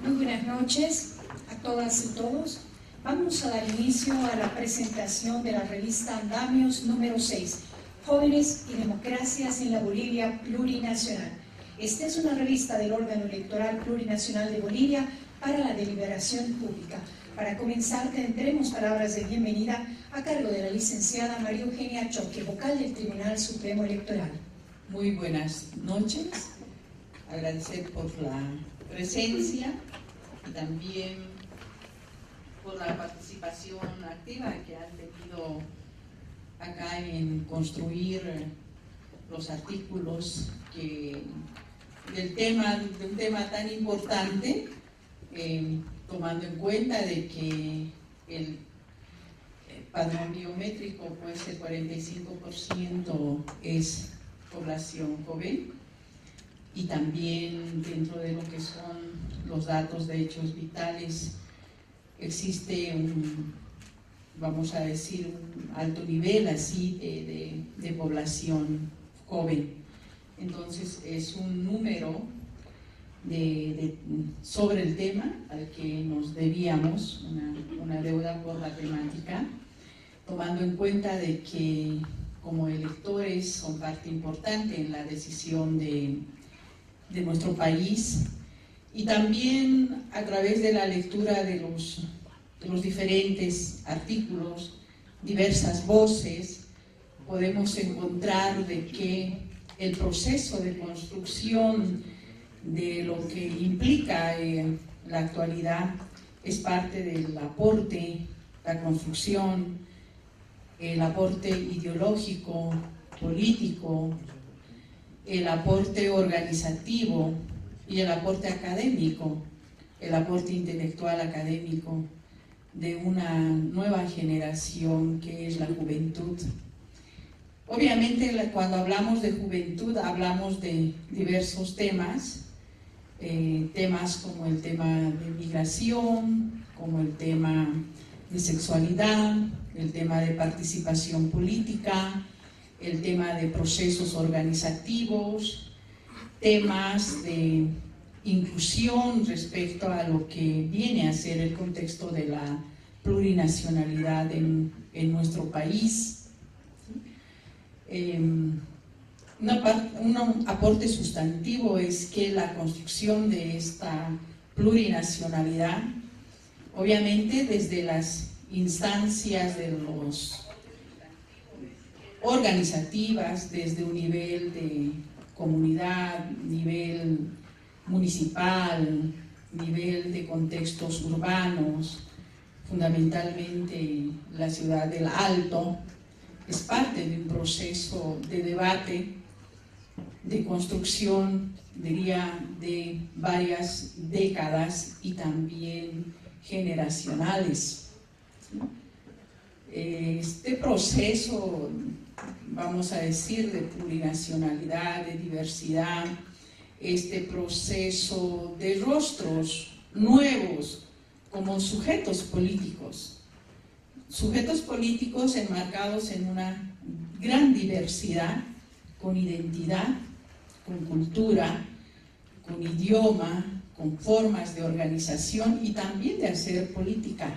Muy buenas noches a todas y todos. Vamos a dar inicio a la presentación de la revista Andamios número 6, Jóvenes y Democracias en la Bolivia Plurinacional. Esta es una revista del órgano electoral plurinacional de Bolivia para la deliberación pública. Para comenzar, tendremos palabras de bienvenida a cargo de la licenciada María Eugenia Choque, vocal del Tribunal Supremo Electoral. Muy buenas noches. Agradecer por la presencia y también por la participación activa que han tenido acá en construir los artículos de un tema tan importante, tomando en cuenta de que el padrón biométrico, pues el 45% es población joven, y también dentro de lo que son los datos de hechos vitales existe un alto nivel así de población joven. Entonces es un número sobre el tema al que nos debíamos, una deuda por la temática, tomando en cuenta de que como electores son parte importante en la decisión de nuestro país, y también a través de la lectura de los diferentes artículos, diversas voces, podemos encontrar de que el proceso de construcción de lo que implica la actualidad es parte del aporte, la construcción, el aporte ideológico, político, el aporte organizativo y el aporte académico, el aporte intelectual académico de una nueva generación que es la juventud. Obviamente cuando hablamos de juventud hablamos de diversos temas, temas como el tema de migración, como el tema de sexualidad, el tema de participación política, el tema de procesos organizativos, temas de inclusión respecto a lo que viene a ser el contexto de la plurinacionalidad en nuestro país. Un aporte sustantivo es que la construcción de esta plurinacionalidad, obviamente desde las instancias de los organizativas, desde un nivel de comunidad, nivel municipal, nivel de contextos urbanos, fundamentalmente la ciudad del Alto, es parte de un proceso de debate, de construcción, diría, de varias décadas y también generacionales. Este proceso, vamos a decir, de plurinacionalidad, de diversidad, este proceso de rostros nuevos como sujetos políticos enmarcados en una gran diversidad, con identidad, con cultura, con idioma, con formas de organización y también de hacer política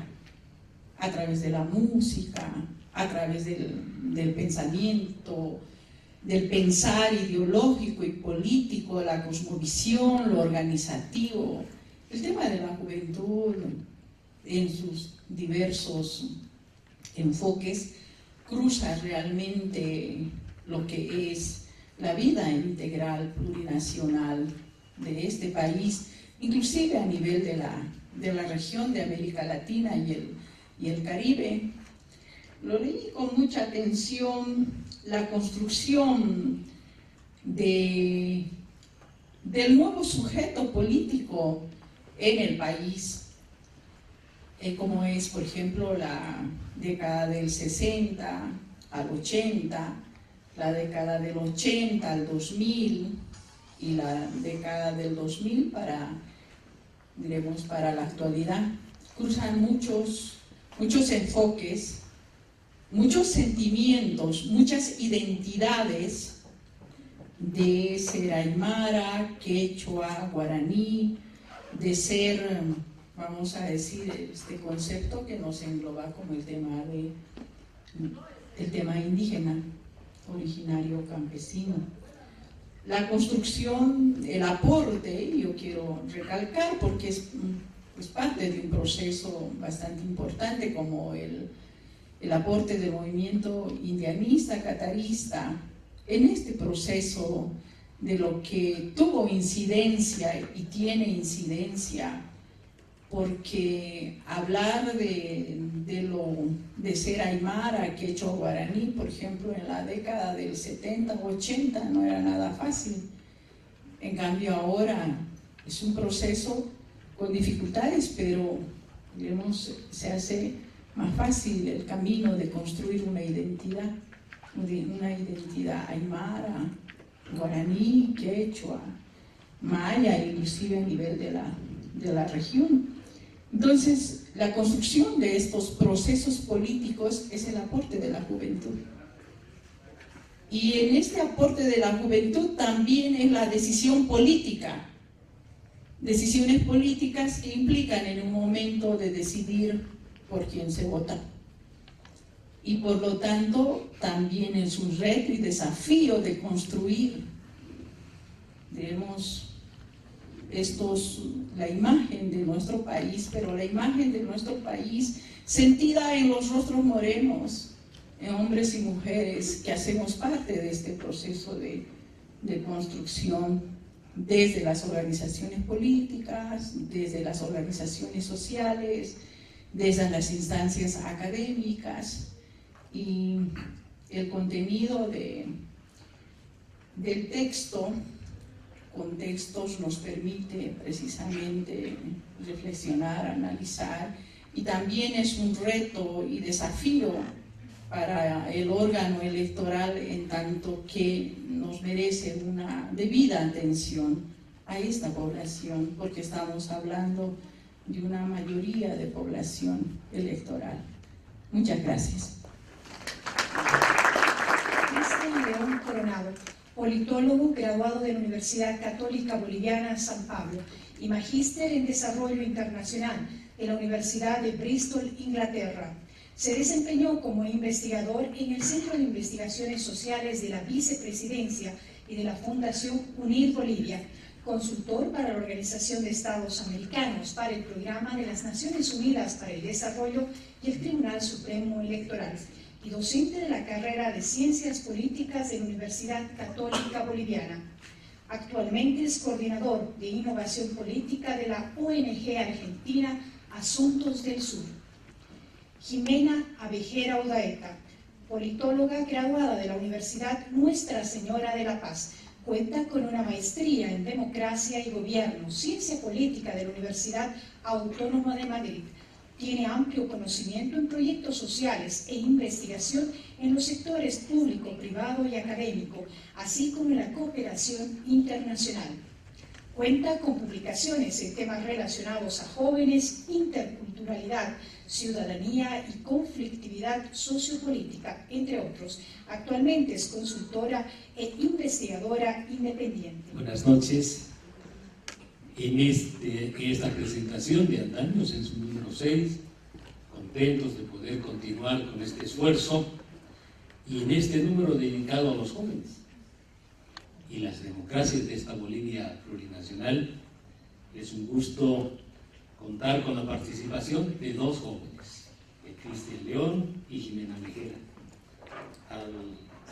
a través de la música, a través del pensamiento, del pensar ideológico y político, la cosmovisión, lo organizativo. El tema de la juventud en sus diversos enfoques cruza realmente lo que es la vida integral plurinacional de este país, inclusive a nivel de la región de América Latina y el Caribe. Lo leí con mucha atención, la construcción del nuevo sujeto político en el país, como es, por ejemplo, la década del 60 al 80, la década del 80 al 2000 y la década del 2000 para la actualidad. Cruzan muchos enfoques, muchos sentimientos, muchas identidades de ser aymara, quechua, guaraní, de ser, vamos a decir, este concepto que nos engloba como el tema indígena, originario, campesino. La construcción, el aporte, yo quiero recalcar porque es parte de un proceso bastante importante como el aporte del movimiento indianista, catarista, en este proceso de lo que tuvo incidencia y tiene incidencia, porque hablar de ser aymara, quechua, guaraní, por ejemplo, en la década del 70 o 80 no era nada fácil. En cambio ahora es un proceso con dificultades, pero digamos, se hace más fácil el camino de construir una identidad aymara, guaraní, quechua, maya, inclusive a nivel de la región. Entonces, la construcción de estos procesos políticos es el aporte de la juventud. Y en este aporte de la juventud también es la decisión política. Decisiones políticas que implican en un momento de decidir por quién se vota. Y por lo tanto, también es un reto y desafío de construir, digamos, la imagen de nuestro país, pero la imagen de nuestro país sentida en los rostros morenos, en hombres y mujeres que hacemos parte de este proceso de construcción desde las organizaciones políticas, desde las organizaciones sociales, desde las instancias académicas. Y el contenido del texto, contextos, nos permite precisamente reflexionar, analizar, y también es un reto y desafío para el órgano electoral en tanto que nos merece una debida atención a esta población, porque estamos hablando de una mayoría de población electoral. Muchas gracias. Cristian León Coronado, politólogo graduado de la Universidad Católica Boliviana San Pablo y magíster en Desarrollo Internacional de la Universidad de Bristol, Inglaterra. Se desempeñó como investigador en el Centro de Investigaciones Sociales de la Vicepresidencia y de la Fundación UNIR Bolivia, consultor para la Organización de Estados Americanos, para el Programa de las Naciones Unidas para el Desarrollo y el Tribunal Supremo Electoral, y docente de la carrera de Ciencias Políticas de la Universidad Católica Boliviana. Actualmente es coordinador de Innovación Política de la ONG Argentina Asuntos del Sur. Jimena Abejera Udaeta, politóloga graduada de la Universidad Nuestra Señora de la Paz, cuenta con una maestría en Democracia y Gobierno, Ciencia Política de la Universidad Autónoma de Madrid. Tiene amplio conocimiento en proyectos sociales e investigación en los sectores público, privado y académico, así como en la cooperación internacional. Cuenta con publicaciones en temas relacionados a jóvenes, interculturalidad, ciudadanía y conflictividad sociopolítica, entre otros. Actualmente es consultora e investigadora independiente. Buenas noches. En esta presentación de Andamios, en su número 6, contentos de poder continuar con este esfuerzo, y en este número dedicado a los jóvenes y las democracias de esta Bolivia plurinacional. Es un gusto contar con la participación de dos jóvenes, Cristian León y Jimena Abejera. Al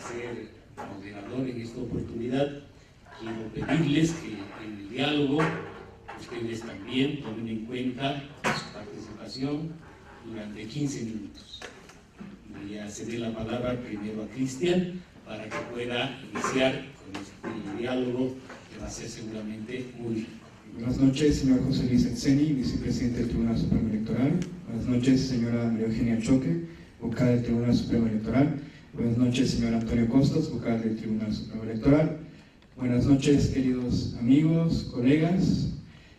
ser moderador en esta oportunidad, quiero pedirles que en el diálogo ustedes también tomen en cuenta su participación durante 15 minutos. Voy a ceder la palabra primero a Cristian para que pueda iniciar con este diálogo que va a ser seguramente muy rico. Buenas noches, señor José Luis Etzeni, vicepresidente del Tribunal Supremo Electoral. Buenas noches, señora María Eugenia Choque, vocal del Tribunal Supremo Electoral. Buenas noches, señor Antonio Costas, vocal del Tribunal Supremo Electoral. Buenas noches, queridos amigos, colegas.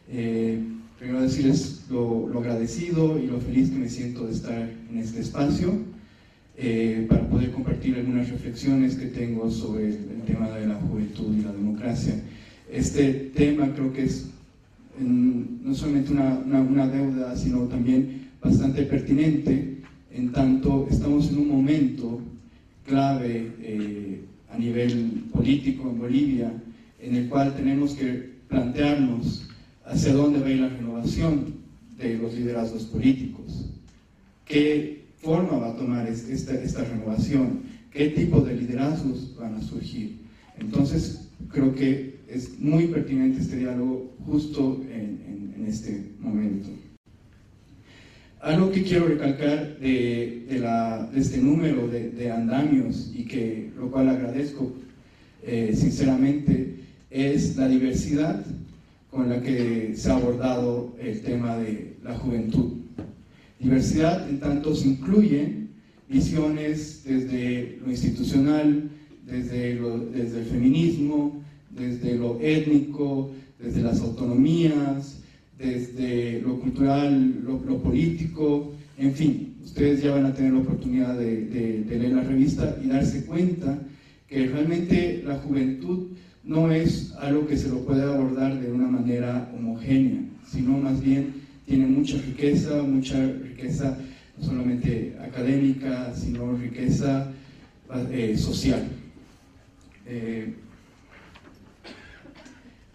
Primero decirles lo agradecido y lo feliz que me siento de estar en este espacio para poder compartir algunas reflexiones que tengo sobre el tema de la juventud y la democracia. Este tema creo que es no solamente una deuda, sino también bastante pertinente, en tanto estamos en un momento clave a nivel político en Bolivia, en el cual tenemos que plantearnos hacia dónde va a ir la renovación de los liderazgos políticos, qué forma va a tomar esta renovación, qué tipo de liderazgos van a surgir. Entonces, creo que es muy pertinente este diálogo justo en este momento. Algo que quiero recalcar de este número de andamios, y lo cual agradezco sinceramente, es la diversidad con la que se ha abordado el tema de la juventud. Diversidad en tanto se incluyen visiones desde lo institucional, desde el feminismo, desde lo étnico, desde las autonomías, desde lo cultural, lo político, en fin. Ustedes ya van a tener la oportunidad de leer la revista y darse cuenta que realmente la juventud no es algo que se lo puede abordar de una manera homogénea, sino más bien tiene mucha riqueza no solamente académica, sino riqueza social.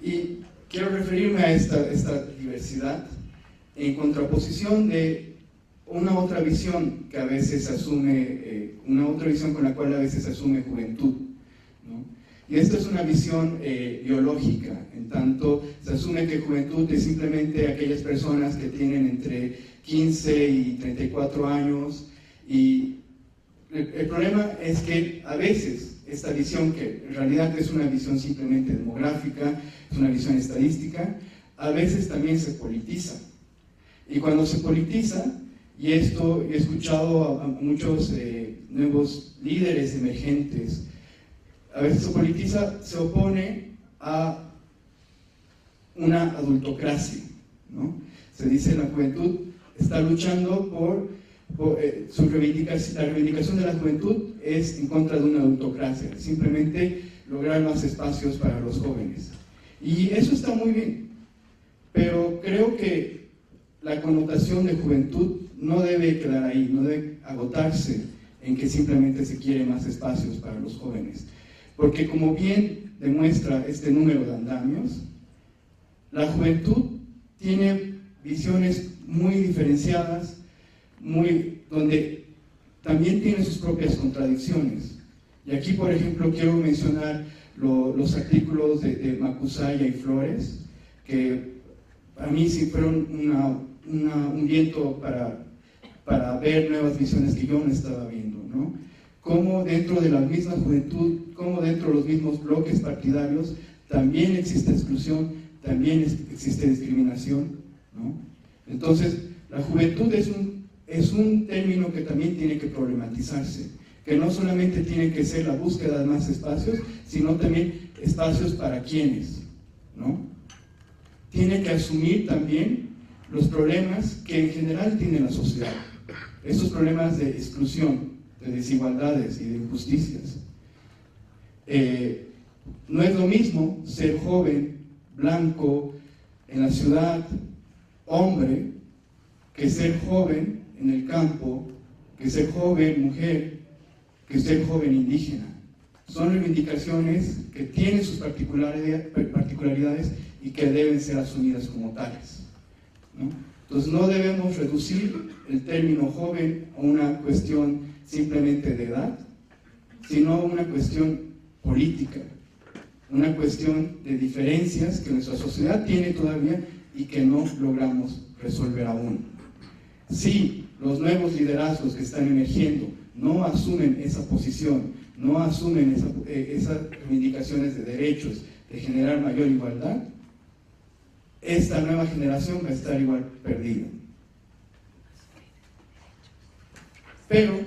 Y quiero referirme a esta diversidad en contraposición de una otra visión que a veces se asume, una otra visión con la cual a veces se asume juventud, ¿no? Y esta es una visión biológica, en tanto se asume que juventud es simplemente aquellas personas que tienen entre 15 y 34 años, y el problema es que a veces esta visión, que en realidad es una visión simplemente demográfica, es una visión estadística, a veces también se politiza. Y cuando se politiza, y esto he escuchado a muchos nuevos líderes emergentes, a veces se politiza, se opone a una adultocracia, ¿no? Se dice la juventud está luchando por su reivindicación, la reivindicación de la juventud es en contra de una adultocracia, simplemente lograr más espacios para los jóvenes. Y eso está muy bien, pero creo que la connotación de juventud no debe quedar ahí, no debe agotarse en que simplemente se quiere más espacios para los jóvenes. Porque como bien demuestra este número de andamios, la juventud tiene visiones muy diferenciadas, donde también tiene sus propias contradicciones. Y aquí, por ejemplo, quiero mencionar los artículos de Macusaya y Flores, que a mí sí fueron un viento para ver nuevas visiones que yo no estaba viendo, ¿no? Cómo dentro de la misma juventud, cómo dentro de los mismos bloques partidarios, también existe exclusión, también existe discriminación, ¿no? Entonces, la juventud es un término que también tiene que problematizarse, que no solamente tiene que ser la búsqueda de más espacios, sino también espacios para quienes, ¿no? Tiene que asumir también los problemas que en general tiene la sociedad, esos problemas de exclusión, de desigualdades y de injusticias. No es lo mismo ser joven, blanco, en la ciudad, hombre, que ser joven en el campo, que ser joven mujer, que ser joven indígena. Son reivindicaciones que tienen sus particularidades y que deben ser asumidas como tales, ¿no? Entonces no debemos reducir el término joven a una cuestión simplemente de edad, sino a una cuestión política, una cuestión de diferencias que nuestra sociedad tiene todavía y que no logramos resolver aún. Si los nuevos liderazgos que están emergiendo no asumen esa posición, no asumen esas reivindicaciones de derechos, de generar mayor igualdad, esta nueva generación va a estar igual perdida. Pero,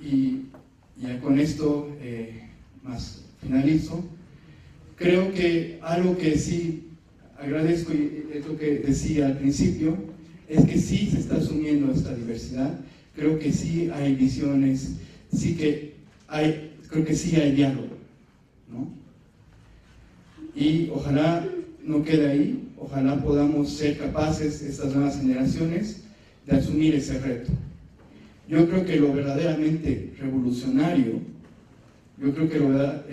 y ya con esto más finalizo, creo que algo que sí agradezco, y es lo que decía al principio, es que sí se está asumiendo esta diversidad. Creo que sí hay visiones, creo que sí hay diálogo, ¿no? Y ojalá no quede ahí, ojalá podamos ser capaces, estas nuevas generaciones, de asumir ese reto. Yo creo que lo verdaderamente revolucionario, yo creo que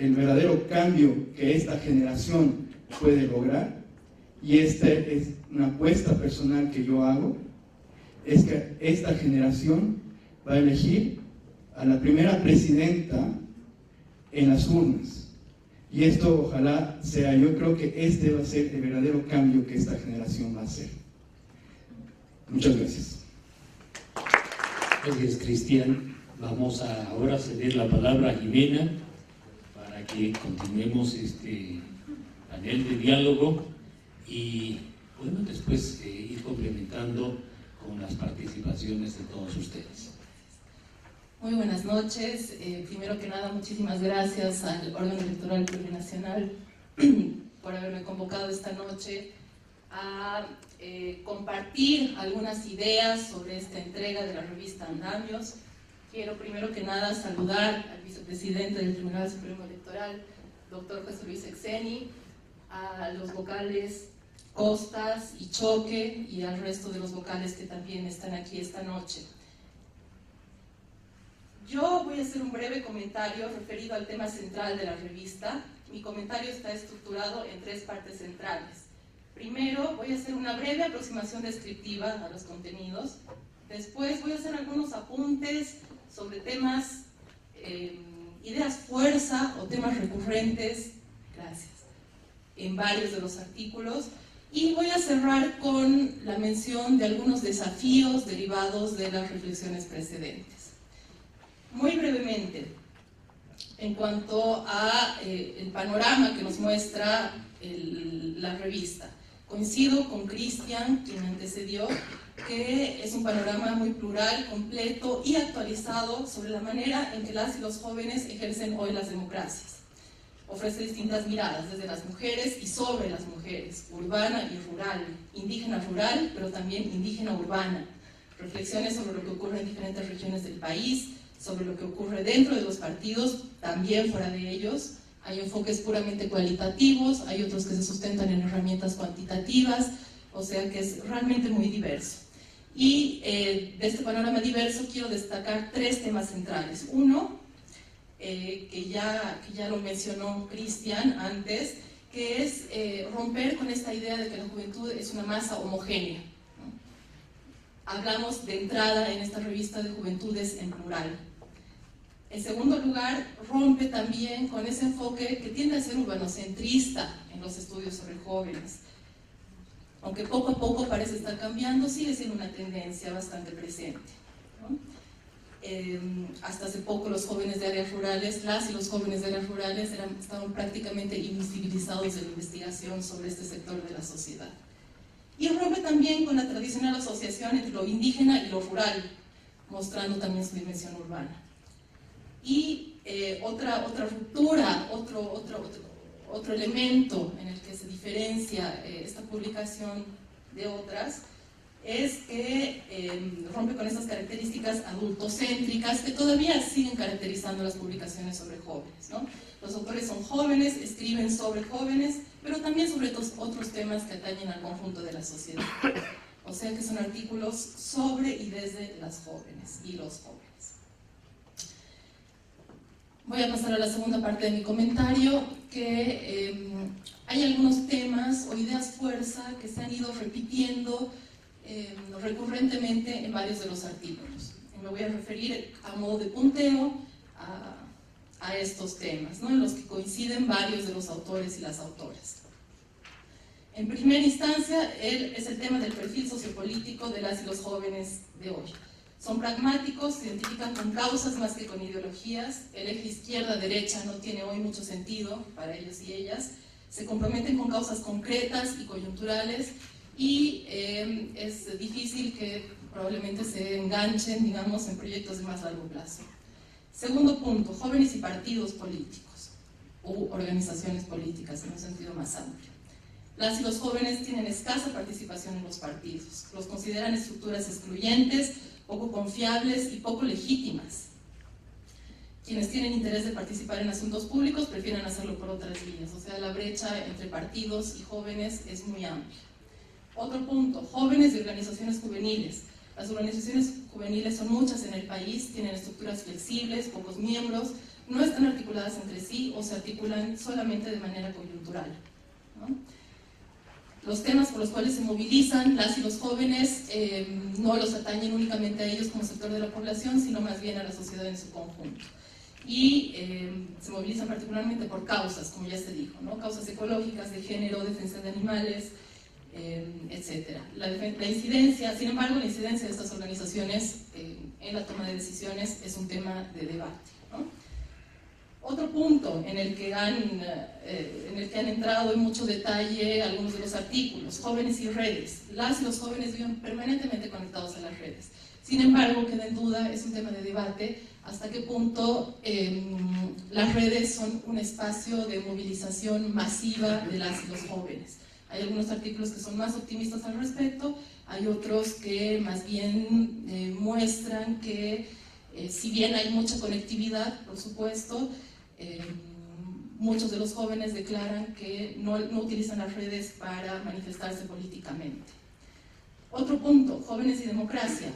el verdadero cambio que esta generación puede lograr, y esta es una apuesta personal que yo hago, es que esta generación va a elegir a la primera presidenta en las urnas. Y esto ojalá sea, yo creo que este va a ser el verdadero cambio que esta generación va a hacer. Muchas gracias. Gracias, Cristian. Vamos a ahora ceder la palabra a Jimena para que continuemos este panel de diálogo y, bueno, después ir complementando con las participaciones de todos ustedes. Muy buenas noches. Primero que nada, muchísimas gracias al órgano electoral plurinacional por haberme convocado esta noche a compartir algunas ideas sobre esta entrega de la revista Andamios. Quiero primero que nada saludar al vicepresidente del Tribunal Supremo Electoral, doctor José Luis Exeni, a los vocales Costas y Choque y al resto de los vocales que también están aquí esta noche. Yo voy a hacer un breve comentario referido al tema central de la revista. Mi comentario está estructurado en 3 partes centrales. Primero, voy a hacer una breve aproximación descriptiva a los contenidos. Después voy a hacer algunos apuntes sobre temas, ideas fuerza o temas recurrentes, gracias, en varios de los artículos. Y voy a cerrar con la mención de algunos desafíos derivados de las reflexiones precedentes. Muy brevemente, en cuanto a el panorama que nos muestra la revista, coincido con Cristian, quien me antecedió, que es un panorama muy plural, completo y actualizado sobre la manera en que las y los jóvenes ejercen hoy las democracias. Ofrece distintas miradas, desde las mujeres y sobre las mujeres, urbana y rural, indígena rural, pero también indígena urbana, reflexiones sobre lo que ocurre en diferentes regiones del país, sobre lo que ocurre dentro de los partidos, también fuera de ellos. Hay enfoques puramente cualitativos, hay otros que se sustentan en herramientas cuantitativas, o sea que es realmente muy diverso. Y de este panorama diverso quiero destacar 3 temas centrales. Uno, que ya lo mencionó Cristian antes, que es romper con esta idea de que la juventud es una masa homogénea, ¿no? Hablamos de entrada en esta revista de juventudes en plural. En segundo lugar, rompe también con ese enfoque que tiende a ser urbanocentrista en los estudios sobre jóvenes. Aunque poco a poco parece estar cambiando, sigue siendo una tendencia bastante presente, ¿no? Hasta hace poco los jóvenes de áreas rurales, las y los jóvenes de áreas rurales estaban prácticamente invisibilizados en la investigación sobre este sector de la sociedad. Y rompe también con la tradicional asociación entre lo indígena y lo rural, mostrando también su dimensión urbana. Y otra ruptura, otro elemento en el que se diferencia esta publicación de otras, es que rompe con esas características adultocéntricas que todavía siguen caracterizando las publicaciones sobre jóvenes, ¿no? Los autores son jóvenes, escriben sobre jóvenes, pero también sobre otros temas que atañen al conjunto de la sociedad. O sea que son artículos sobre y desde las jóvenes y los jóvenes. Voy a pasar a la segunda parte de mi comentario, que hay algunos temas o ideas fuerza que se han ido repitiendo recurrentemente en varios de los artículos. Me voy a referir a modo de punteo a estos temas, ¿no?, en los que coinciden varios de los autores y las autoras. En primera instancia, es el tema del perfil sociopolítico de las y los jóvenes de hoy. Son pragmáticos, se identifican con causas más que con ideologías. El eje izquierda-derecha no tiene hoy mucho sentido para ellos y ellas. Se comprometen con causas concretas y coyunturales y es difícil que probablemente se enganchen, digamos, en proyectos de más largo plazo. Segundo punto, jóvenes y partidos políticos u organizaciones políticas en un sentido más amplio. Las y los jóvenes tienen escasa participación en los partidos. Los consideran estructuras excluyentes, poco confiables y poco legítimas. Quienes tienen interés de participar en asuntos públicos prefieren hacerlo por otras vías, o sea, la brecha entre partidos y jóvenes es muy amplia. Otro punto, jóvenes y organizaciones juveniles. Las organizaciones juveniles son muchas en el país, tienen estructuras flexibles, pocos miembros, no están articuladas entre sí o se articulan solamente de manera coyuntural, ¿no? Los temas por los cuales se movilizan las y los jóvenes no los atañen únicamente a ellos como sector de la población, sino más bien a la sociedad en su conjunto. Y se movilizan particularmente por causas, como ya se dijo, ¿no? Causas ecológicas, de género, defensa de animales, etc. La incidencia, sin embargo, la incidencia de estas organizaciones en la toma de decisiones es un tema de debate, ¿no? Otro punto en el que han entrado en mucho detalle algunos de los artículos, jóvenes y redes. Las y los jóvenes viven permanentemente conectados a las redes. Sin embargo, queda en duda, es un tema de debate, hasta qué punto las redes son un espacio de movilización masiva de las y los jóvenes. Hay algunos artículos que son más optimistas al respecto, hay otros que más bien muestran que si bien hay mucha conectividad, por supuesto, muchos de los jóvenes declaran que no utilizan las redes para manifestarse políticamente. Otro punto, jóvenes y democracia.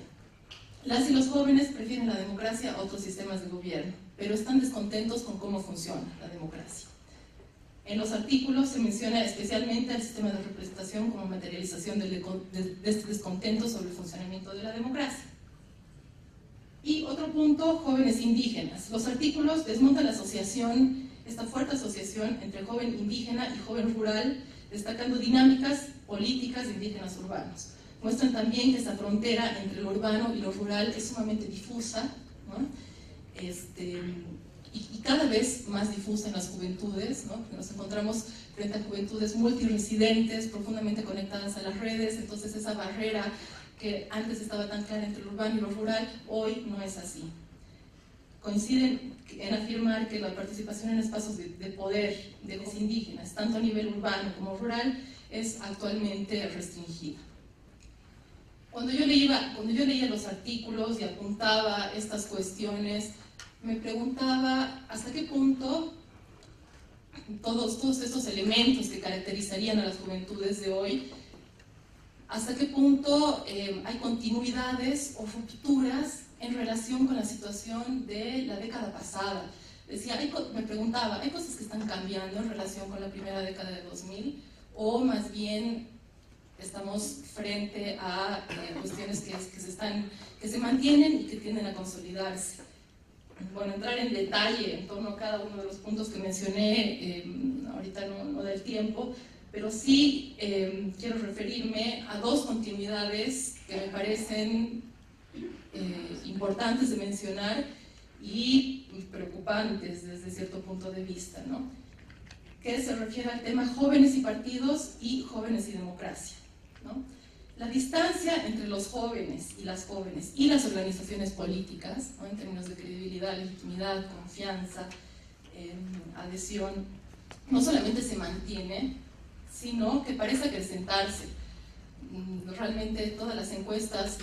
Las y los jóvenes prefieren la democracia a otros sistemas de gobierno, pero están descontentos con cómo funciona la democracia. En los artículos se menciona especialmente al sistema de representación como materialización de este descontento sobre el funcionamiento de la democracia. Y otro punto, jóvenes indígenas. Los artículos desmontan la asociación, esta fuerte asociación entre joven indígena y joven rural, destacando dinámicas políticas de indígenas urbanos. Muestran también que esta frontera entre lo urbano y lo rural es sumamente difusa, ¿no? Y cada vez más difusa en las juventudes, ¿no? Porque nos encontramos frente a juventudes multiresidentes, profundamente conectadas a las redes, entonces esa barrera que antes estaba tan clara entre lo urbano y lo rural, hoy no es así. Coinciden en afirmar que la participación en espacios de poder de los indígenas, tanto a nivel urbano como rural, es actualmente restringida. Cuando yo leía los artículos y apuntaba estas cuestiones, me preguntaba hasta qué punto todos estos elementos que caracterizarían a las juventudes de hoy, hasta qué punto hay continuidades o rupturas en relación con la situación de la década pasada. Me preguntaba, ¿hay cosas que están cambiando en relación con la primera década de 2000? ¿O más bien estamos frente a cuestiones que se mantienen y que tienden a consolidarse? Bueno, entrar en detalle en torno a cada uno de los puntos que mencioné, ahorita no da el tiempo, pero sí quiero referirme a dos continuidades que me parecen importantes de mencionar y preocupantes desde cierto punto de vista, ¿no? Que se refiere al tema jóvenes y partidos y jóvenes y democracia, ¿no? La distancia entre los jóvenes y las organizaciones políticas, ¿no? En términos de credibilidad, legitimidad, confianza, adhesión, no solamente se mantiene, sino que parece acrecentarse. Realmente todas las encuestas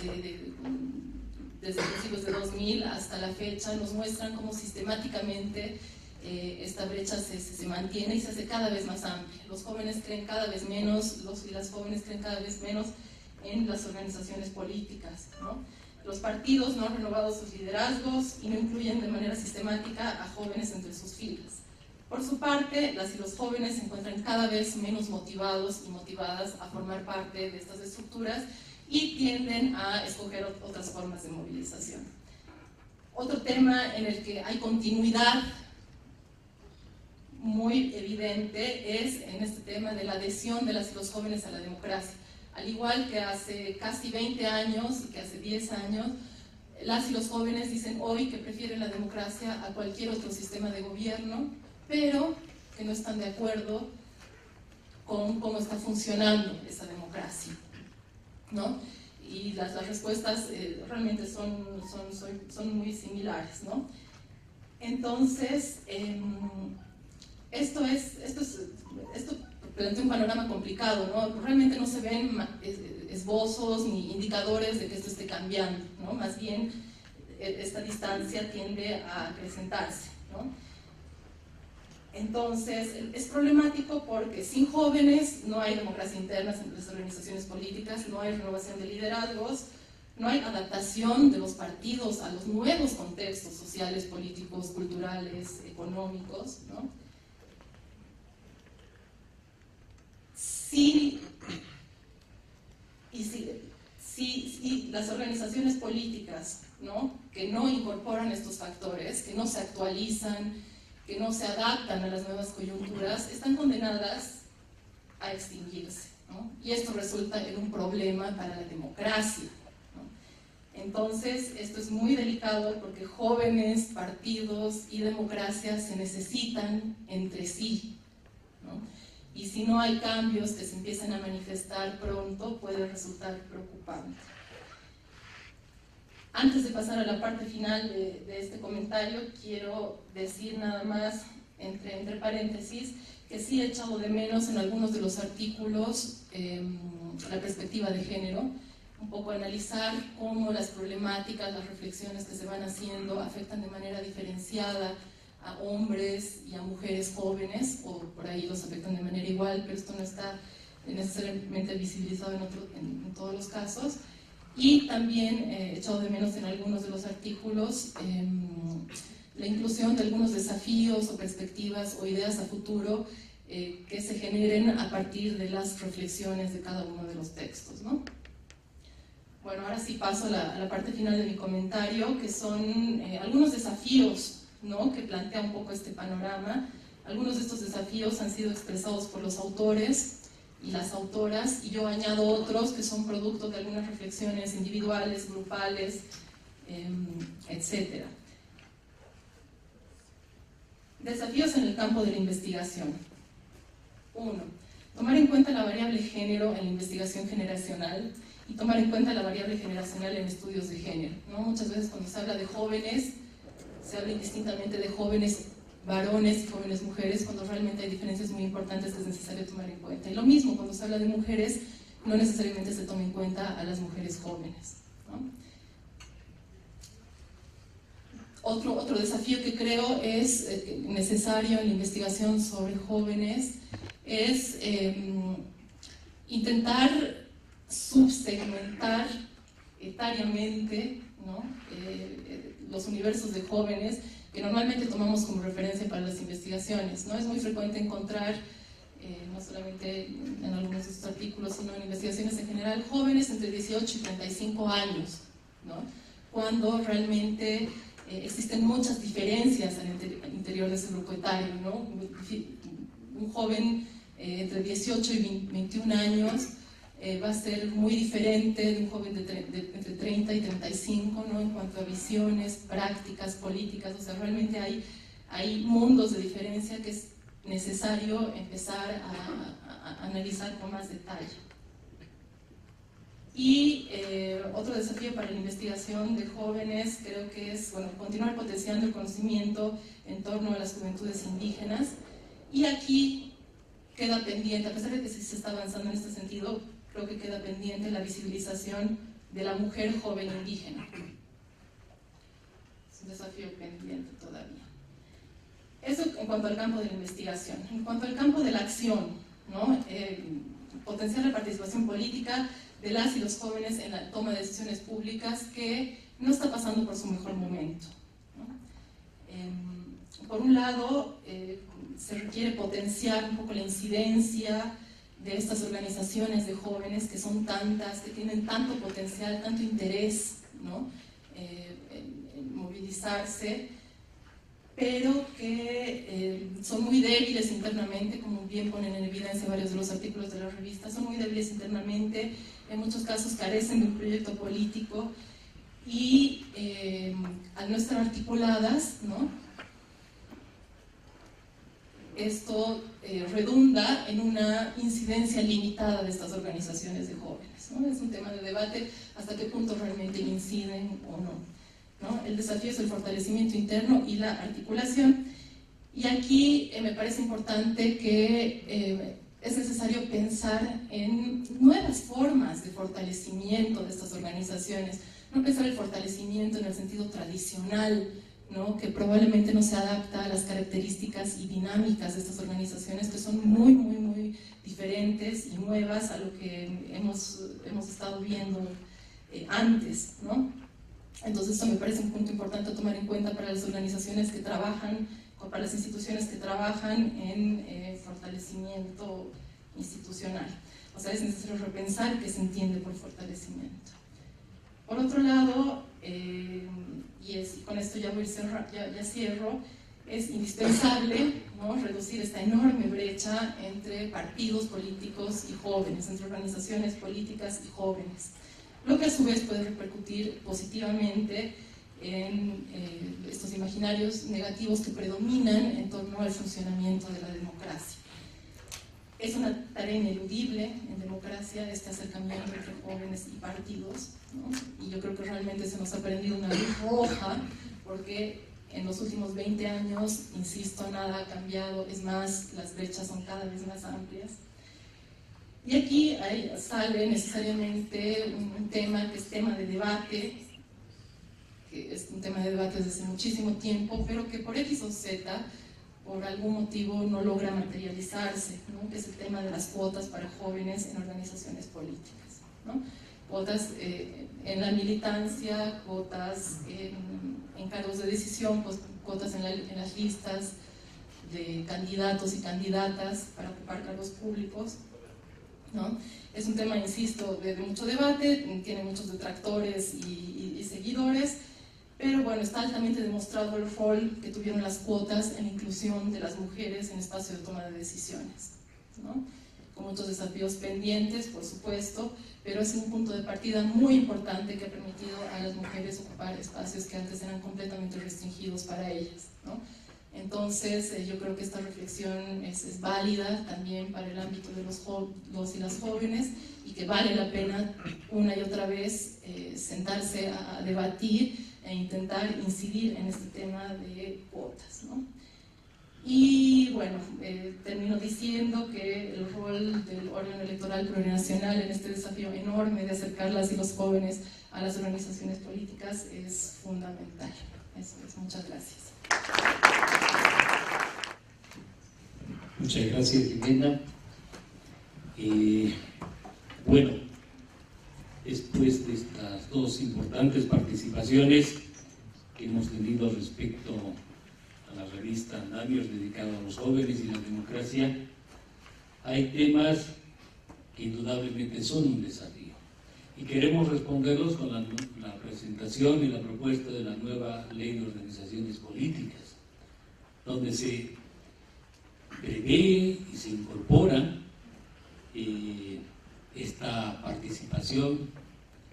desde principios de 2000 hasta la fecha nos muestran cómo sistemáticamente esta brecha se mantiene y se hace cada vez más amplia. Los jóvenes creen cada vez menos, los y las jóvenes creen cada vez menos en las organizaciones políticas, ¿no? Los partidos no han renovado sus liderazgos y no incluyen de manera sistemática a jóvenes entre sus filas. Por su parte, las y los jóvenes se encuentran cada vez menos motivados y motivadas a formar parte de estas estructuras y tienden a escoger otras formas de movilización. Otro tema en el que hay continuidad muy evidente es en este tema de la adhesión de las y los jóvenes a la democracia. Al igual que hace casi 20 años y que hace 10 años, las y los jóvenes dicen hoy que prefieren la democracia a cualquier otro sistema de gobierno, pero que no están de acuerdo con cómo está funcionando esa democracia, ¿no? Y las respuestas realmente son muy similares, ¿no? Entonces, esto plantea un panorama complicado, ¿no? Realmente no se ven esbozos ni indicadores de que esto esté cambiando, ¿no? Más bien esta distancia tiende a acrecentarse, ¿no? Entonces, es problemático porque sin jóvenes no hay democracia interna entre las organizaciones políticas, no hay renovación de liderazgos, no hay adaptación de los partidos a los nuevos contextos sociales, políticos, culturales, económicos, ¿no? Si las organizaciones políticas, ¿no?, que no incorporan estos factores, que no se actualizan, que no se adaptan a las nuevas coyunturas, están condenadas a extinguirse, ¿no? Y esto resulta en un problema para la democracia, ¿no? Entonces, esto es muy delicado porque jóvenes, partidos y democracia se necesitan entre sí, ¿no? Y si no hay cambios que se empiecen a manifestar pronto, puede resultar preocupante. Antes de pasar a la parte final de este comentario, quiero decir nada más, entre paréntesis, que sí he echado de menos en algunos de los artículos la perspectiva de género, un poco analizar cómo las problemáticas, las reflexiones que se van haciendo afectan de manera diferenciada a hombres y a mujeres jóvenes, o por ahí los afectan de manera igual, pero esto no está necesariamente visibilizado en todos los casos. Y también he echado de menos en algunos de los artículos la inclusión de algunos desafíos o perspectivas o ideas a futuro que se generen a partir de las reflexiones de cada uno de los textos, ¿no? Bueno, ahora sí paso a la parte final de mi comentario, que son algunos desafíos, ¿no?, que plantea un poco este panorama. Algunos de estos desafíos han sido expresados por los autores y las autoras, y yo añado otros que son producto de algunas reflexiones individuales, grupales, etc. Desafíos en el campo de la investigación. 1. Tomar en cuenta la variable género en la investigación generacional y tomar en cuenta la variable generacional en estudios de género, ¿no? Muchas veces cuando se habla de jóvenes, se habla indistintamente de jóvenes varones y jóvenes mujeres, cuando realmente hay diferencias muy importantes que es necesario tomar en cuenta. Y lo mismo, cuando se habla de mujeres, no necesariamente se toma en cuenta a las mujeres jóvenes, ¿no? Otro desafío que creo es necesario en la investigación sobre jóvenes es intentar subsegmentar etariamente, ¿no?, los universos de jóvenes que normalmente tomamos como referencia para las investigaciones, ¿no? Es muy frecuente encontrar, no solamente en algunos de estos artículos, sino en investigaciones en general, jóvenes entre 18 y 35 años, ¿no?, cuando realmente existen muchas diferencias al interior de ese grupo etario, ¿no? Un joven entre 18 y 21 años va a ser muy diferente de un joven entre 30 y 35, ¿no?, en cuanto a visiones, prácticas, políticas. O sea, realmente hay mundos de diferencia que es necesario empezar a analizar con más detalle. Y otro desafío para la investigación de jóvenes creo que es, bueno, continuar potenciando el conocimiento en torno a las juventudes indígenas. Y aquí queda pendiente, a pesar de que sí se está avanzando en este sentido, creo que queda pendiente la visibilización de la mujer joven indígena. Es un desafío pendiente todavía. Eso en cuanto al campo de la investigación. En cuanto al campo de la acción, ¿no?, potenciar la participación política de las y los jóvenes en la toma de decisiones públicas, que no está pasando por su mejor momento, ¿no? Por un lado, se requiere potenciar un poco la incidencia de estas organizaciones de jóvenes, que son tantas, que tienen tanto potencial, tanto interés, ¿no?, en movilizarse, pero que son muy débiles internamente, como bien ponen en evidencia varios de los artículos de la revista. Son muy débiles internamente, en muchos casos carecen de un proyecto político y al no estar articuladas, ¿no?, esto redunda en una incidencia limitada de estas organizaciones de jóvenes, ¿no? Es un tema de debate hasta qué punto realmente inciden o no, ¿no? El desafío es el fortalecimiento interno y la articulación. Y aquí me parece importante que es necesario pensar en nuevas formas de fortalecimiento de estas organizaciones, no pensar el fortalecimiento en el sentido tradicional, ¿no? Que probablemente no se adapta a las características y dinámicas de estas organizaciones, que son muy, muy, muy diferentes y nuevas a lo que hemos estado viendo antes, ¿no? Entonces esto me parece un punto importante a tomar en cuenta para las organizaciones que trabajan, o para las instituciones que trabajan en fortalecimiento institucional. O sea, es necesario repensar qué se entiende por fortalecimiento. Por otro lado, y con esto ya cierro, es indispensable, ¿no?, reducir esta enorme brecha entre partidos políticos y jóvenes, entre organizaciones políticas y jóvenes, lo que a su vez puede repercutir positivamente en estos imaginarios negativos que predominan en torno al funcionamiento de la democracia. Es una tarea ineludible en democracia este acercamiento entre jóvenes y partidos, ¿no? Y yo creo que realmente se nos ha prendido una luz roja, porque en los últimos 20 años, insisto, nada ha cambiado, es más, las brechas son cada vez más amplias. Y aquí sale necesariamente un tema que es tema de debate, que es un tema de debate desde hace muchísimo tiempo, pero que por X o Z, por algún motivo, no logra materializarse, ¿no? Que es el tema de las cuotas para jóvenes en organizaciones políticas, ¿no? Cuotas en la militancia, cuotas en cargos de decisión, cuotas en las listas de candidatos y candidatas para ocupar cargos públicos, ¿no? Es un tema, insisto, de mucho debate, tiene muchos detractores y seguidores, pero bueno, está altamente demostrado el rol que tuvieron las cuotas en la inclusión de las mujeres en espacios de toma de decisiones, ¿no? Con muchos desafíos pendientes, por supuesto, pero es un punto de partida muy importante que ha permitido a las mujeres ocupar espacios que antes eran completamente restringidos para ellas, ¿no? Entonces, yo creo que esta reflexión es válida también para el ámbito de los y las jóvenes, y que vale la pena una y otra vez sentarse a debatir e intentar incidir en este tema de cuotas, ¿no? Y bueno, termino diciendo que el rol del órgano electoral plurinacional en este desafío enorme de acercar las y los jóvenes a las organizaciones políticas es fundamental. Eso es. Muchas gracias. Muchas gracias, Jimena. Bueno, después de estas dos importantes participaciones que hemos tenido respecto a la revista Andamios, dedicada a los jóvenes y la democracia, hay temas que indudablemente son un desafío y queremos responderlos con la presentación y la propuesta de la nueva Ley de Organizaciones Políticas, donde se prevé y se incorpora esta participación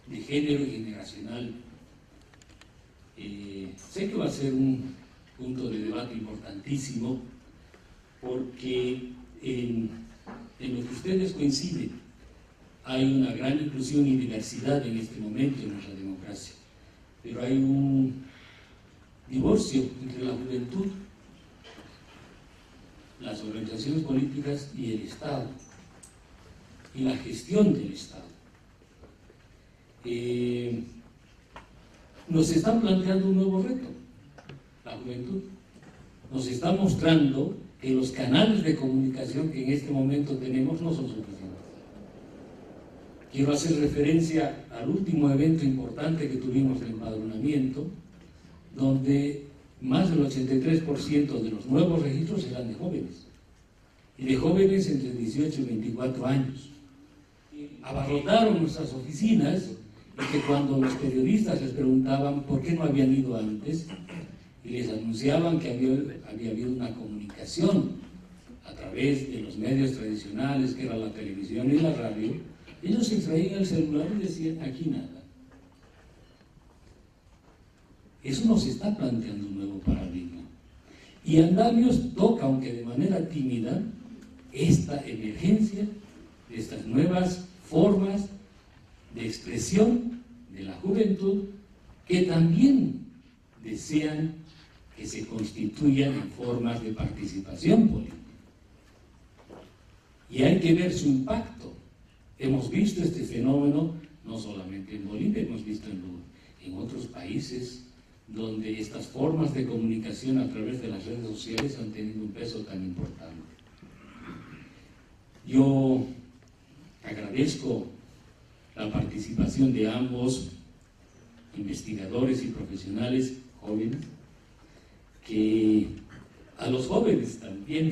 de género y generacional. Sé que va a ser un punto de debate importantísimo, porque en lo que ustedes coinciden hay una gran inclusión y diversidad en este momento en nuestra democracia, pero hay un divorcio entre la juventud, las organizaciones políticas y el Estado, y la gestión del Estado. Nos están planteando un nuevo reto, la juventud. Nos está mostrando que los canales de comunicación que en este momento tenemos no son suficientes. Quiero hacer referencia al último evento importante que tuvimos de empadronamiento, donde más del 83% de los nuevos registros eran de jóvenes, y de jóvenes entre 18 y 24 años. Abarrotaron nuestras oficinas, y que cuando los periodistas les preguntaban por qué no habían ido antes, y les anunciaban que había habido una comunicación a través de los medios tradicionales, que era la televisión y la radio, ellos se extraían el celular y decían, aquí nada. Eso nos está planteando un nuevo paradigma. Y Andamios toca, aunque de manera tímida, esta emergencia de estas nuevas formas de expresión de la juventud, que también desean que se constituyan en formas de participación política. Y hay que ver su impacto. Hemos visto este fenómeno no solamente en Bolivia, hemos visto en otros países donde estas formas de comunicación a través de las redes sociales han tenido un peso tan importante. Yo agradezco la participación de ambos investigadores y profesionales jóvenes, que a los jóvenes también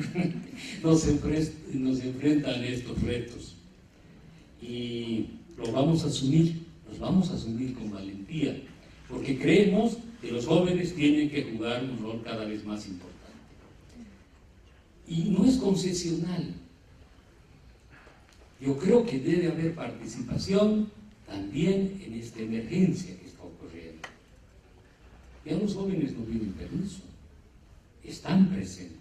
nos enfrentan a estos retos, y los vamos a asumir con valentía, porque creemos que los jóvenes tienen que jugar un rol cada vez más importante. Y no es concesional. Yo creo que debe haber participación también en esta emergencia que está ocurriendo. Ya los jóvenes no piden permiso, están presentes.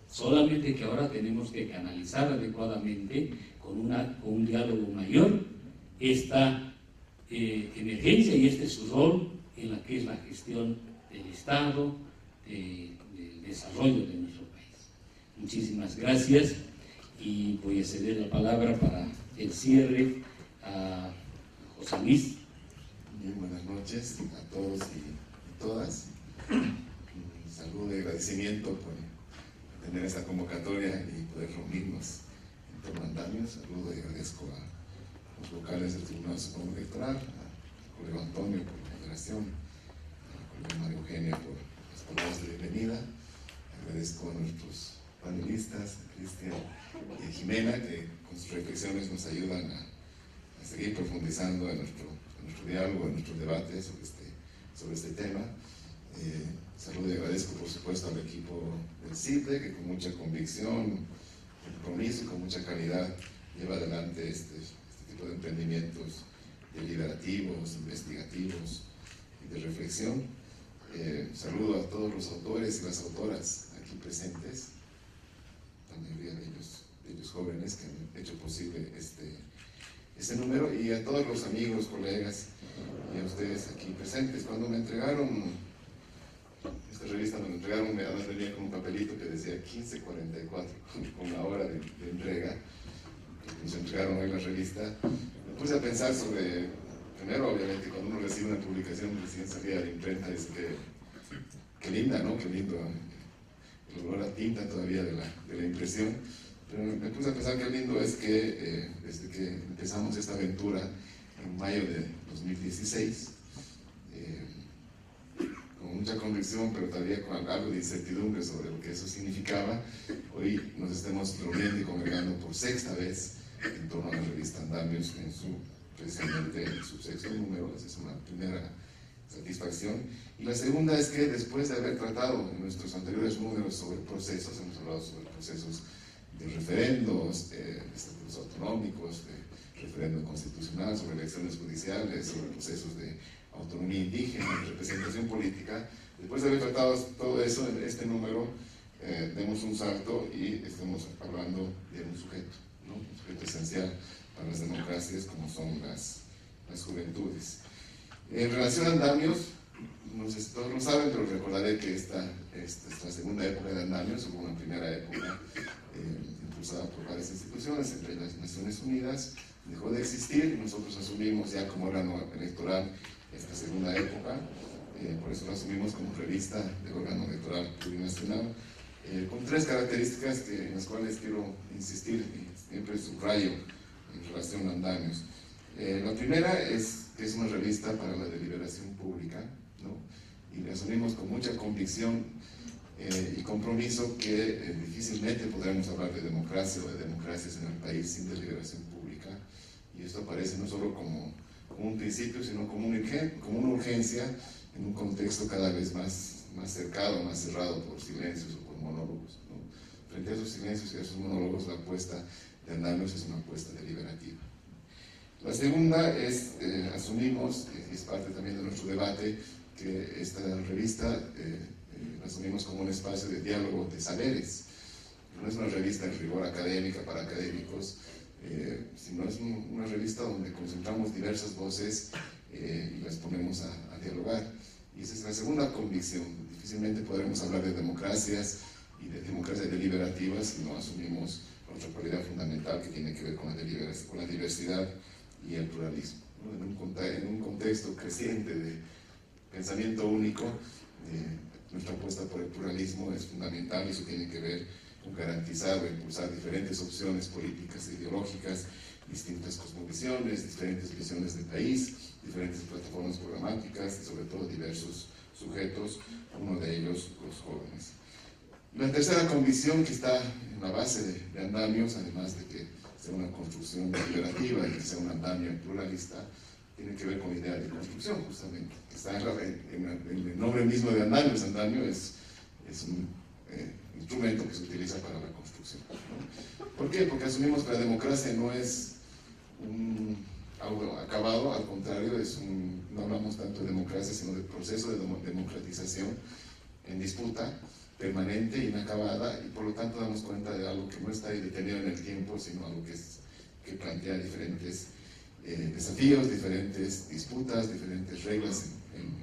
Solamente que ahora tenemos que canalizar adecuadamente con un diálogo mayor esta emergencia, y este es su rol en la que es la gestión del Estado, del desarrollo de nuestro país. Muchísimas gracias, y voy a ceder la palabra para el cierre a José Luis. Bien, buenas noches a todos y todas. Un saludo y agradecimiento por tener esta convocatoria y poder reunirnos en torno a andamios. Saludo y agradezco a los vocales del Tribunal Supremo Electoral, al colega Antonio por la moderación, al colega María Eugenia por las palabras de bienvenida. Agradezco a nuestros panelistas, a Cristian y a Jimena, que con sus reflexiones nos ayudan a seguir profundizando en nuestro diálogo, en nuestro debate sobre este tema. Saludo y agradezco, por supuesto, al equipo del CIDE, que con mucha convicción, compromiso y con mucha calidad lleva adelante este tipo de emprendimientos deliberativos, investigativos y de reflexión. Saludo a todos los autores y las autoras aquí presentes, la mayoría de ellos jóvenes, que han hecho posible este número, y a todos los amigos, colegas y a ustedes aquí presentes. Cuando me entregaron esta revista, además venía con un papelito que decía 15:44 con la hora de entrega, que nos entregaron hoy la revista. Me puse a pensar sobre, primero, obviamente, cuando uno recibe una publicación recién salida de imprenta, es que linda, ¿no? Qué lindo el olor a tinta todavía de la impresión. Pero me puse a pensar qué lindo es que desde que empezamos esta aventura en mayo de 2016, con mucha convicción, pero todavía con algo de incertidumbre sobre lo que eso significaba, hoy nos estemos reuniendo y congregando por sexta vez en torno a la revista Andamios, precisamente en su sexto número. Esa es una primera satisfacción. Y la segunda es que después de haber tratado en nuestros anteriores números sobre procesos, hemos hablado sobre procesos de referendos, estatutos autonómicos, de referendo constitucional, sobre elecciones judiciales, sobre procesos de autonomía indígena, de representación política. Después de haber tratado todo eso, en este número demos un salto y estamos hablando de un sujeto, ¿no? Un sujeto esencial para las democracias, como son las juventudes. En relación a andamios, no sé si todos lo saben, pero recordaré que esta es la segunda época de andamios. Hubo una primera época impulsada por varias instituciones, entre las Naciones Unidas, dejó de existir, y nosotros asumimos ya como órgano electoral esta segunda época. Por eso lo asumimos como revista de órgano electoral plurinacional, con tres características en las cuales quiero insistir y siempre subrayo en relación a andamios. La primera es que es una revista para la deliberación pública, ¿no? Y le asumimos con mucha convicción y compromiso que difícilmente podremos hablar de democracia o de democracias en el país sin deliberación pública, y esto aparece no solo como un principio, sino como una urgencia en un contexto cada vez más cercado, más cerrado por silencios o por monólogos, ¿no? Frente a esos silencios y a esos monólogos, la apuesta de andamios es una apuesta deliberativa. La segunda es, asumimos, y es parte también de nuestro debate, que esta revista la asumimos como un espacio de diálogo de saberes. No es una revista en rigor académica para académicos, sino es una revista donde concentramos diversas voces y las ponemos a dialogar. Y esa es la segunda convicción. Difícilmente podremos hablar de democracias y de democracias deliberativas si no asumimos otra cualidad fundamental que tiene que ver con la diversidad y el pluralismo, ¿no? En un contexto creciente de pensamiento único. Nuestra apuesta por el pluralismo es fundamental, y eso tiene que ver con garantizar o impulsar diferentes opciones políticas e ideológicas, distintas cosmovisiones, diferentes visiones de país, diferentes plataformas programáticas y sobre todo diversos sujetos, uno de ellos los jóvenes. La tercera convicción que está en la base de Andamios, además de que sea una construcción deliberativa y que sea un andamio pluralista, tiene que ver con la idea de construcción, justamente. Está en el nombre mismo de Andamios. Andamio es un instrumento que se utiliza para la construcción, ¿no? ¿Por qué? Porque asumimos que la democracia no es algo acabado, al contrario, no hablamos tanto de democracia, sino de proceso de democratización en disputa, permanente, inacabada, y por lo tanto damos cuenta de algo que no está ahí detenido en el tiempo, sino algo que plantea diferentes desafíos, diferentes disputas, diferentes reglas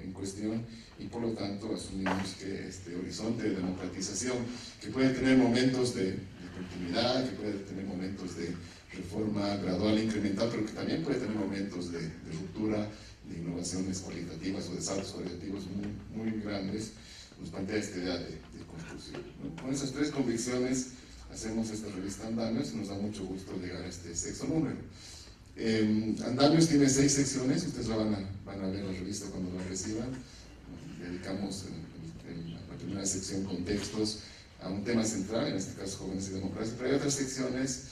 en cuestión, y por lo tanto asumimos que este horizonte de democratización, que puede tener momentos de continuidad, que puede tener momentos de reforma gradual e incremental, pero que también puede tener momentos de ruptura, de innovaciones cualitativas o de saltos cualitativos muy grandes, nos plantea esta idea de construcción, ¿no? Con esas tres convicciones hacemos esta revista Andamios y nos da mucho gusto llegar a este sexto número. Andamios tiene 6 secciones, ustedes van a ver la revista cuando la reciban. Dedicamos en la primera sección contextos a un tema central, en este caso jóvenes y democracia, pero hay otras secciones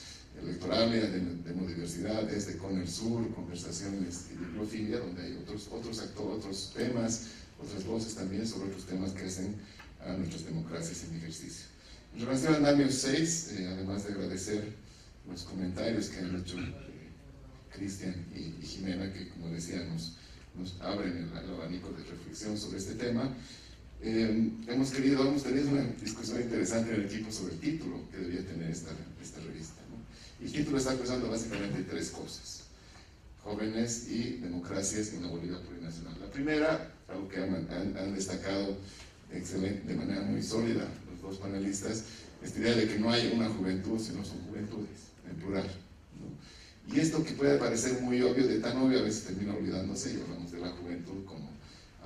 electorales, de demodiversidades, de Con el Sur, conversaciones y bibliofilia, donde hay otros temas, otras voces también sobre otros temas que hacen a nuestras democracias en ejercicio. En relación a Andamios 6, además de agradecer los comentarios que han hecho Cristian y Jimena, que como decía nos abren el abanico de reflexión sobre este tema, hemos tenido una discusión interesante en el equipo sobre el título que debía tener esta revista, ¿no? Y el título está acusando básicamente 3 cosas: jóvenes y democracias en la Bolivia plurinacional. La primera, algo que han destacado de manera muy sólida los 2 panelistas, esta idea de que no hay una juventud, sino son juventudes, en plural, ¿no? Y esto que puede parecer muy obvio, de tan obvio a veces termina olvidándose, y hablamos de la juventud como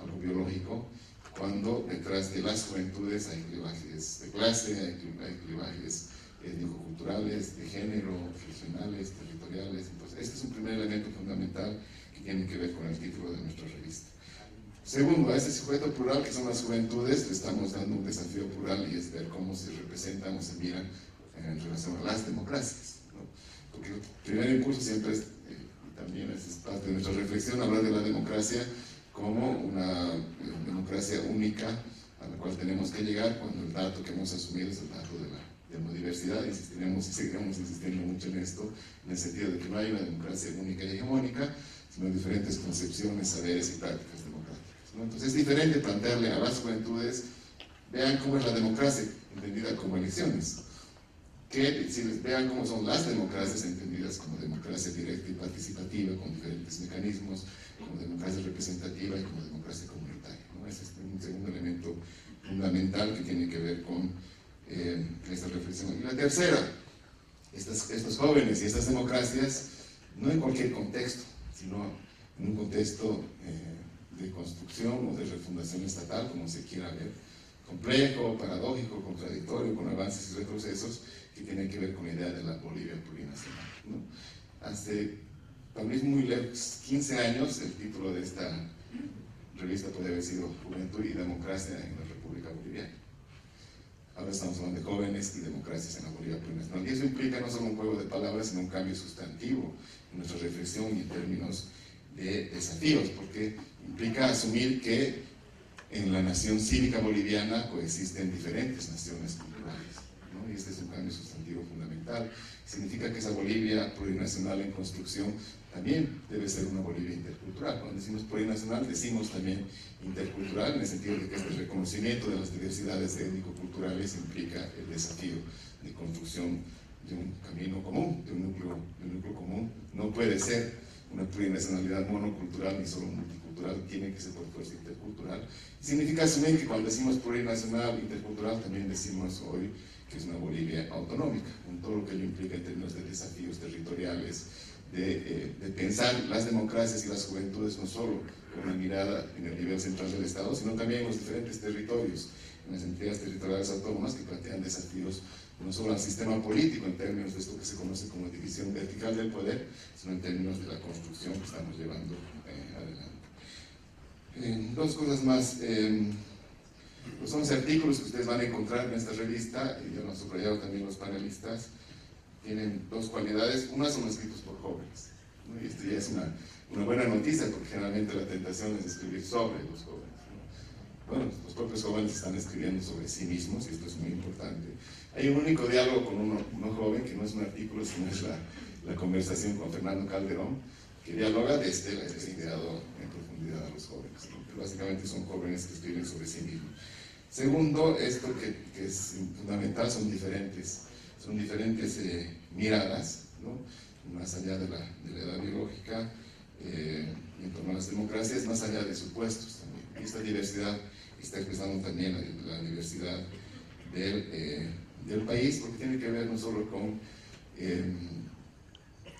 algo biológico, cuando detrás de las juventudes hay clivajes de clase, hay clivajes étnico-culturales, de género, regionales, territoriales. Entonces, este es un primer elemento fundamental que tiene que ver con el título de nuestra revista. Segundo, a ese sujeto plural que son las juventudes, le estamos dando un desafío plural, y es ver cómo se representan o se miran en relación a las democracias, ¿no? Porque el primer impulso siempre es, y también es parte de nuestra reflexión, hablar de la democracia como una democracia única a la cual tenemos que llegar, cuando el dato que hemos asumido es el dato de la demodiversidad. Insistiremos y seguiremos insistiendo mucho en esto, en el sentido de que no hay una democracia única y hegemónica, sino diferentes concepciones, saberes y prácticas democráticas, ¿no? Entonces es diferente plantearle a las juventudes: vean cómo es la democracia entendida como elecciones, que si vean cómo son las democracias entendidas como democracia directa y participativa, con diferentes mecanismos, como democracia representativa y como democracia comunitaria, ¿no? Ese es un segundo elemento fundamental que tiene que ver con esta reflexión. Y la tercera, estos jóvenes y estas democracias, no en cualquier contexto, sino en un contexto de construcción o de refundación estatal, como se quiera ver, complejo, paradójico, contradictorio, con avances y retrocesos, que tienen que ver con la idea de la Bolivia plurinacional, ¿no? Hace, tal vez muy lejos, 15 años, el título de esta revista podría haber sido Juventud y Democracia en la República Boliviana. Ahora estamos hablando de jóvenes y democracias en la Bolivia plurinacional. Y eso implica no solo un juego de palabras, sino un cambio sustantivo en nuestra reflexión y en términos de desafíos, porque implica asumir que en la nación cívica boliviana coexisten diferentes naciones culturales, ¿no? Y este es un cambio sustantivo fundamental. Significa que esa Bolivia plurinacional en construcción también debe ser una Bolivia intercultural. Cuando decimos plurinacional, decimos también intercultural, en el sentido de que este reconocimiento de las diversidades étnico-culturales implica el desafío de construcción de un camino común, de un núcleo común. No puede ser una plurinacionalidad monocultural ni solo multicultural, tiene que ser por fuerza intercultural. Significa asumir que cuando decimos plurinacional, intercultural, también decimos hoy que es una Bolivia autonómica, con todo lo que ello implica en términos de desafíos territoriales, de pensar las democracias y las juventudes no solo con una mirada en el nivel central del Estado, sino también en los diferentes territorios, en las entidades territoriales autónomas que plantean desafíos no solo al sistema político en términos de esto que se conoce como división vertical del poder, sino en términos de la construcción que estamos llevando adelante. Dos cosas más. Los 11 artículos que ustedes van a encontrar en esta revista, y ya lo han subrayado también los panelistas, tienen dos cualidades. Una, son escritos por jóvenes, ¿no? Y esto ya es una buena noticia, porque generalmente la tentación es escribir sobre los jóvenes, ¿no? Bueno, los propios jóvenes están escribiendo sobre sí mismos, y esto es muy importante. Hay un único diálogo con uno joven, que no es un artículo, sino es la conversación con Fernando Calderón, que dialoga desde la investigado en profundidad a los jóvenes, ¿no? Que básicamente son jóvenes que escriben sobre sí mismos. Segundo, esto que es fundamental, son diferentes miradas, ¿no? Más allá de la edad biológica, en torno a las democracias, más allá de supuestos también. Y esta diversidad está expresando también la diversidad del país, porque tiene que ver no solo con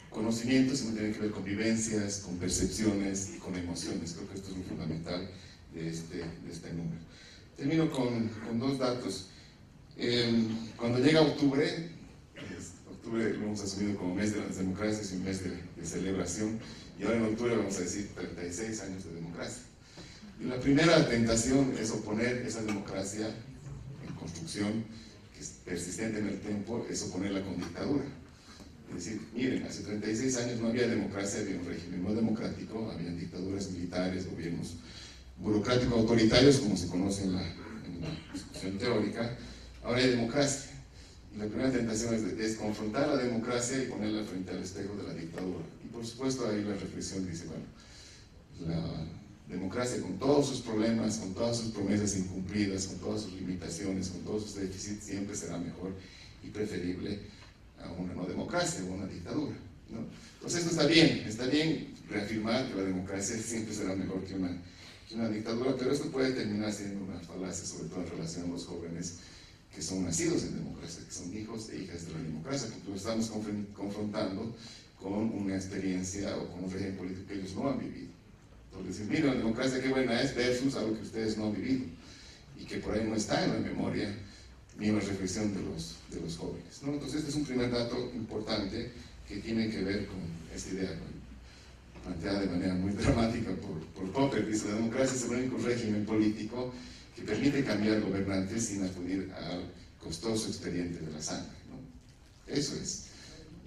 conocimientos, sino tiene que ver con vivencias, con percepciones y con emociones. Creo que esto es lo fundamental de este número. Termino con dos datos. Cuando llega octubre lo hemos asumido como mes de las democracias y un mes de celebración, y ahora en octubre vamos a decir 36 años de democracia. Y la primera tentación es oponer esa democracia en construcción, que es persistente en el tiempo, es oponerla con dictadura. Es decir, miren, hace 36 años no había democracia, había un régimen no democrático, habían dictaduras militares, gobiernos burocráticos autoritarios, como se conoce en la discusión teórica. Ahora hay democracia. Y la primera tentación es confrontar la democracia y ponerla frente al espejo de la dictadura. Y por supuesto ahí la reflexión dice, bueno, la democracia con todos sus problemas, con todas sus promesas incumplidas, con todas sus limitaciones, con todos sus déficits, siempre será mejor y preferible a una no democracia o una dictadura, ¿no? Entonces esto está bien reafirmar que la democracia siempre será mejor que una dictadura, pero esto puede terminar siendo una falacia, sobre todo en relación a los jóvenes que son nacidos en democracia, que son hijos e hijas de la democracia, porque lo estamos confrontando con una experiencia o con un régimen político que ellos no han vivido. Entonces, decir, mira, la democracia qué buena es versus algo que ustedes no han vivido y que por ahí no está en la memoria ni en la reflexión de los jóvenes, ¿no? Entonces, este es un primer dato importante que tiene que ver con esta idea, ¿no? Planteada de manera muy dramática por Popper. Dice, la democracia es el único régimen político que permite cambiar gobernantes sin acudir al costoso expediente de la sangre, ¿no? Eso es.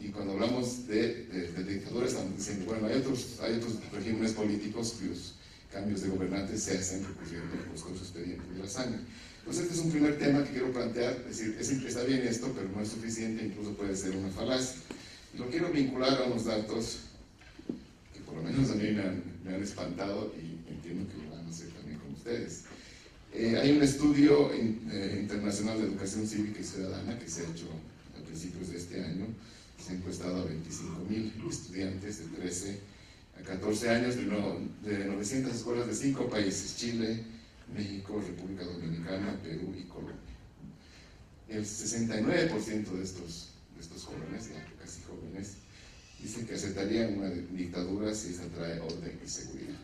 Y cuando hablamos de dictaduras, estamos diciendo, bueno, hay otros regímenes políticos cuyos cambios de gobernantes se hacen recurriendo al costoso expediente de la sangre. Entonces, este es un primer tema que quiero plantear, es decir, está bien esto, pero no es suficiente, incluso puede ser una falacia. Y lo quiero vincular a unos datos que por lo menos a mí me han espantado y entiendo que lo van a hacer también con ustedes. Hay un estudio internacional de educación cívica y ciudadana que se ha hecho a principios de este año. Se ha encuestado a 25.000 estudiantes de 13 a 14 años de 900 escuelas de 5 países: Chile, México, República Dominicana, Perú y Colombia. El 69% de estos jóvenes, ya casi jóvenes, dicen que aceptarían una dictadura si esta trae orden y seguridad.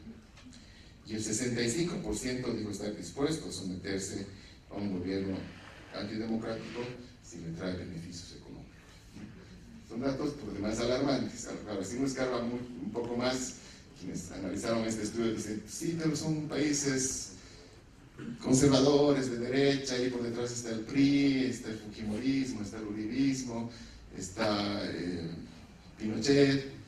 Y el 65% dijo estar dispuesto a someterse a un gobierno antidemocrático si le trae beneficios económicos. Son datos por demás alarmantes. Ahora, si uno escarba un poco más, quienes analizaron este estudio dicen, sí, pero son países conservadores de derecha, y por detrás está el PRI, está el fujimorismo, está el uribismo, está Pinochet.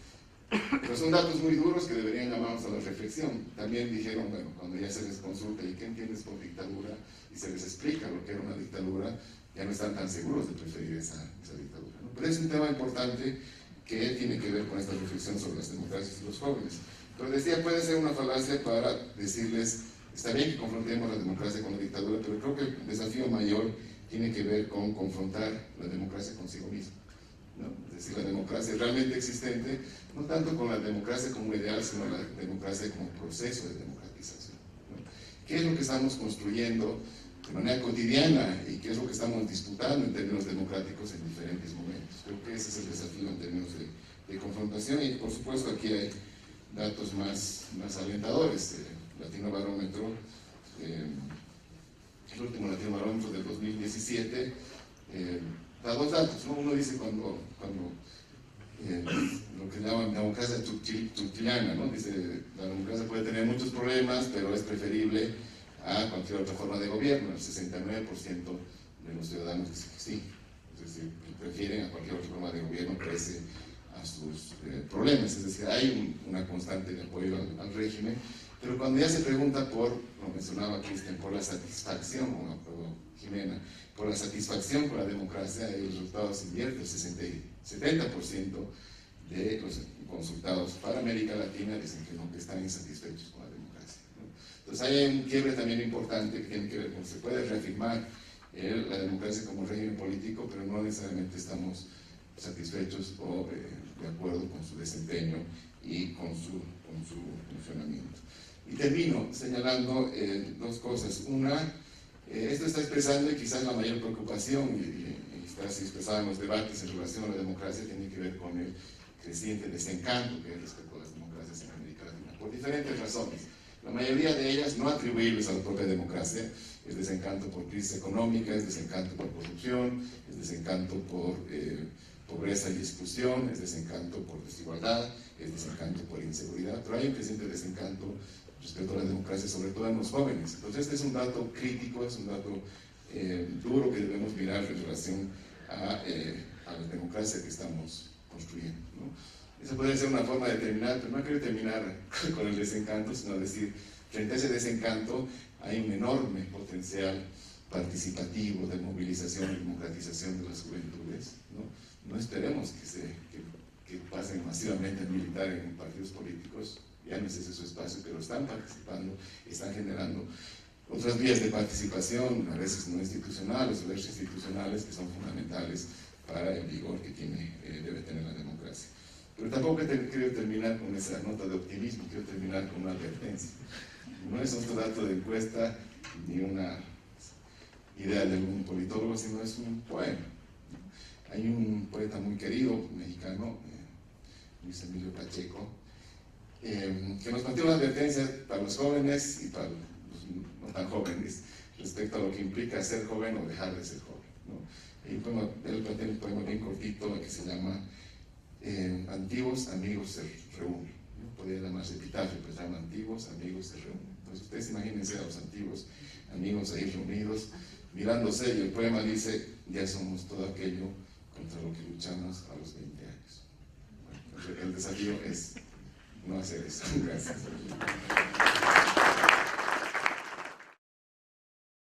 Pero son datos muy duros que deberían llamarnos a la reflexión. También dijeron, bueno, cuando ya se les consulta y qué entiendes por dictadura, y se les explica lo que era una dictadura, ya no están tan seguros de preferir esa dictadura, ¿no? Pero es un tema importante que tiene que ver con esta reflexión sobre las democracias y los jóvenes. Pero decía, puede ser una falacia para decirles, está bien que confrontemos la democracia con la dictadura, pero creo que el desafío mayor tiene que ver con confrontar la democracia consigo misma, ¿no? Es decir, la democracia realmente existente, no tanto con la democracia como ideal, sino la democracia como proceso de democratización, ¿no? ¿Qué es lo que estamos construyendo de manera cotidiana y qué es lo que estamos disputando en términos democráticos en diferentes momentos? Creo que ese es el desafío en términos de confrontación. Y por supuesto aquí hay datos más alentadores. Latino Barómetro, el último Latino Barómetro del 2017, da dos datos, ¿no? Uno dice cuando lo que llaman democracia churchillana, ¿no? Dice, la democracia puede tener muchos problemas, pero es preferible a cualquier otra forma de gobierno. El 69% de los ciudadanos dice que sí, es decir, prefieren a cualquier otra forma de gobierno pese a sus problemas. Es decir, hay una constante de apoyo al régimen, pero cuando ya se pregunta por, lo mencionaba Cristian, por la satisfacción, o Jimena, por la satisfacción con la democracia, el resultado se invierte. El 70% de los consultados para América Latina dicen que no, que están insatisfechos con la democracia, ¿no? Entonces hay un quiebre también importante que tiene que ver con, se puede reafirmar la democracia como régimen político, pero no necesariamente estamos satisfechos o de acuerdo con su desempeño y con su funcionamiento. Y termino señalando dos cosas. Una, esto está expresando, y quizás la mayor preocupación, y está así expresada en los debates en relación a la democracia, tiene que ver con el creciente desencanto que hay respecto a las democracias en América Latina, por diferentes razones. La mayoría de ellas no atribuibles a la propia democracia. Es desencanto por crisis económica, es desencanto por corrupción, es desencanto por pobreza y exclusión, es desencanto por desigualdad, es desencanto por inseguridad, pero hay un creciente desencanto respecto a la democracia, sobre todo en los jóvenes. Entonces este es un dato crítico, es un dato duro que debemos mirar en relación a la democracia que estamos construyendo, ¿no? Esa podría ser una forma de terminar, pero no quiero terminar con el desencanto, sino decir, frente a ese desencanto hay un enorme potencial participativo de movilización y democratización de las juventudes, ¿no? No esperemos que pasen masivamente a militar en partidos políticos, ya no es ese su espacio, pero están participando, están generando otras vías de participación, a veces no institucionales, o veces institucionales, que son fundamentales para el vigor que debe tener la democracia. Pero tampoco quiero terminar con esa nota de optimismo, quiero terminar con una advertencia. No es otro dato de encuesta, ni una idea de algún politólogo, sino es un poema. Hay un poeta muy querido, mexicano, Luis Emilio Pacheco, que nos plantea una advertencia para los jóvenes y para los no tan jóvenes respecto a lo que implica ser joven o dejar de ser joven, ¿no? Él plantea un poema bien cortito que se llama Antiguos amigos se reúnen, ¿no? Podría llamarse epitafio, pero se llama Antiguos amigos se reúnen. Entonces ustedes imagínense a los antiguos amigos ahí reunidos, mirándose, y el poema dice: ya somos todo aquello contra lo que luchamos a los 20 años. Bueno, el desafío es no hacer eso. Gracias.